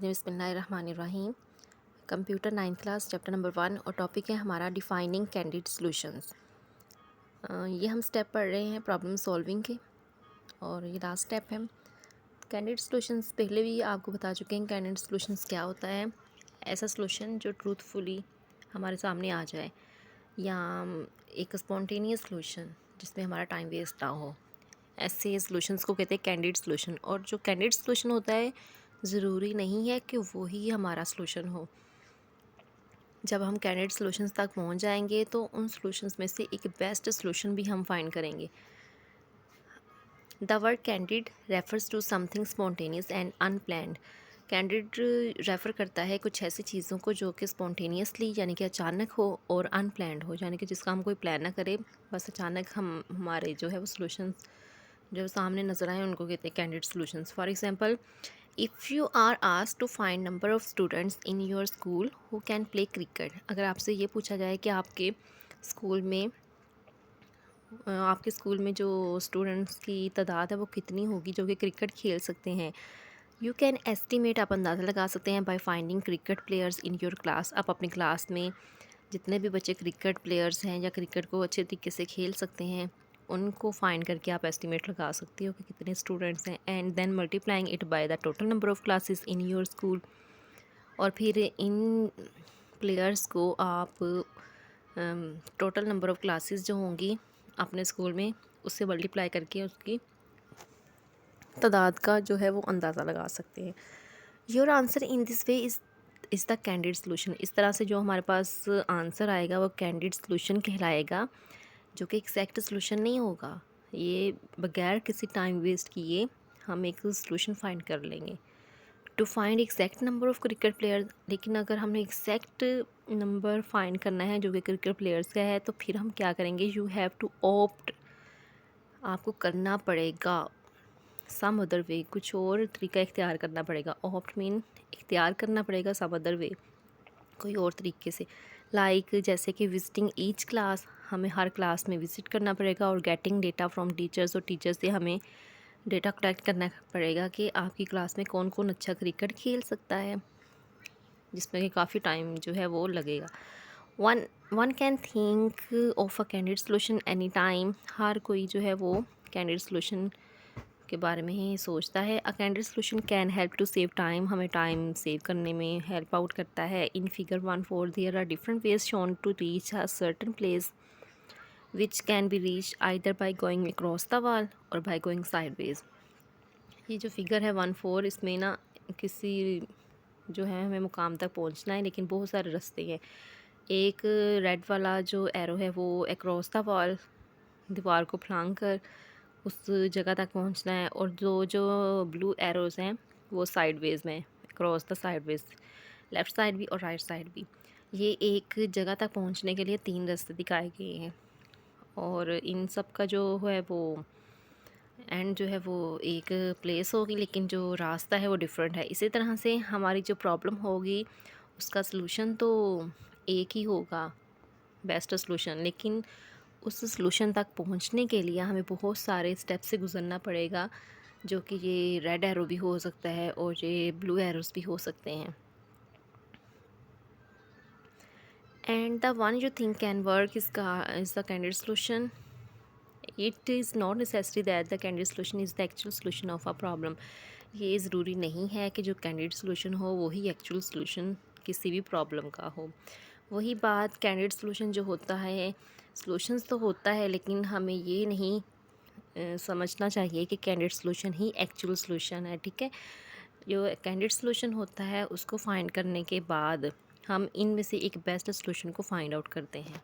बिस्मिल्लाहिर्रहमानिर्रहीम। Computer 9th class chapter number 1 और topic है हमारा डिफाइनिंग कैंडिड सॉल्यूशंस। ये हम स्टेप पढ़ रहे हैं प्रॉब्लम सॉल्विंग के और ये लास्ट स्टेप है। कैंडिड सॉल्यूशंस पहले भी आपको बता चुके हैं। कैंडिड सॉल्यूशंस क्या होता है? ऐसा सॉल्यूशन जो ट्रूथफुली हमारे सामने आ जाए, या एक स्पॉन्टेनियस सॉल्यूशन जिसमें हमारा टाइम वेस्ट ना हो। ऐसे सॉल्यूशंस को कहते हैं कैंडिड सॉल्यूशन। और जो कैंडिड सॉल्यूशन होता है, ज़रूरी नहीं है कि वो ही हमारा सॉल्यूशन हो। जब हम कैंडिड सॉल्यूशंस तक पहुंच जाएंगे तो उन सॉल्यूशंस में से एक बेस्ट सॉल्यूशन भी हम फाइंड करेंगे। The word candid refers to something spontaneous and unplanned. Candid refer करता है कुछ ऐसी चीज़ों को जो कि स्पॉन्टेनियसली यानी कि अचानक हो, और अनप्लान्ड हो यानी कि जिसका हम कोई प्लान ना करें, बस अचानक हमारे जो है वो सॉल्यूशंस जो सामने नज़र आए उनको कहते हैं candid solutions. For example, if you are asked to find number of students in your school who can play cricket. अगर आपसे ये पूछा जाए कि आपके स्कूल में जो स्टूडेंट्स की तादाद है वो कितनी होगी जो कि क्रिकेट खेल सकते हैं, यू कैन एस्टिमेट, आप अंदाज़ा लगा सकते हैं by finding cricket players in your class. आप अपनी क्लास में जितने भी बच्चे क्रिकेट प्लेयर्स हैं या क्रिकेट को अच्छे तरीके से खेल सकते हैं, उनको फाइंड करके आप एस्टिमेट लगा सकते हो कि कितने स्टूडेंट्स हैं। And then multiplying it by the total number of classes in your school. और फिर इन प्लेयर्स को आप टोटल नंबर ऑफ़ क्लासेस जो होंगी अपने स्कूल में उससे मल्टीप्लाई करके उसकी तादाद का जो है वो अंदाज़ा लगा सकते हैं। Your answer in this way is the candid solution. इस तरह से जो हमारे पास आंसर आएगा वो कैंडिड सॉल्यूशन कहलाएगा, जो कि एग्जैक्ट सॉल्यूशन नहीं होगा। ये बगैर किसी टाइम वेस्ट किए हम एक सॉल्यूशन फाइंड कर लेंगे। To find exact number of cricket player, लेकिन अगर हमने एग्जैक्ट नंबर फाइंड करना है जो कि क्रिकेट प्लेयर्स का है, तो फिर हम क्या करेंगे? यू हैव टू ऑप्ट, आपको करना पड़ेगा सम अदर वे, कुछ और तरीका इख्तियार करना पड़ेगा। ऑप्ट मीन इख्तियार करना पड़ेगा सम अदर वे, कोई और तरीके से। लाइक जैसे कि विजिटिंग ईच क्लास, हमें हर क्लास में विज़िट करना पड़ेगा। और गेटिंग डेटा फ्रॉम टीचर्स, और टीचर्स से हमें डेटा कलेक्ट करना पड़ेगा कि आपकी क्लास में कौन कौन अच्छा क्रिकेट खेल सकता है, जिसमें कि काफ़ी टाइम जो है वो लगेगा। One can think of a candid solution any time. हर कोई जो है वो कैंडिड सॉल्यूशन के बारे में ही सोचता है। A candid solution can help to save time, हमें टाइम सेव करने में हेल्प आउट करता है। In figure 1.4 there are different ways shown to reach a certain place which can be reach either by going across the wall or by going sideways. ये जो figure है 1.4, इसमें ना किसी जो है हमें मुकाम तक पहुंचना है, लेकिन बहुत सारे रास्ते हैं। एक रेड वाला जो एरो है वो अक्रॉस द वॉल, दीवार को फांग कर उस जगह तक पहुंचना है। और जो ब्लू एरोज़ हैं वो साइडवेज़ में, across the sideways, left side भी और राइट साइड भी। ये एक जगह तक पहुंचने के लिए 3 रास्ते दिखाए गए हैं, और इन सब का जो है वो एंड जो है वो एक प्लेस होगी, लेकिन जो रास्ता है वो डिफरेंट है। इसी तरह से हमारी जो प्रॉब्लम होगी उसका सलूशन तो एक ही होगा, बेस्ट सलूशन, लेकिन उस सलूशन तक पहुंचने के लिए हमें बहुत सारे स्टेप से गुजरना पड़ेगा, जो कि ये रेड एरो भी हो सकता है और ये ब्लू एरोस भी हो सकते हैं। And the one you think can work is the candid solution. It is not necessary that the candid solution is the actual solution of a problem. ये ज़रूरी नहीं है कि जो कैंडिड सलूशन हो वही एक्चुअल सलूशन किसी भी प्रॉब्लम का हो। वही बात, कैंडिड सलूशन जो होता है, सलूशंस तो होता है, लेकिन हमें ये नहीं समझना चाहिए कि कैंडिड सलूशन ही एक्चुअल सलूशन है। ठीक है, जो कैंडिड सलूशन होता है उसको फाइंड करने के बाद हम इनमें से एक बेस्ट सलूशन को फाइंड आउट करते हैं।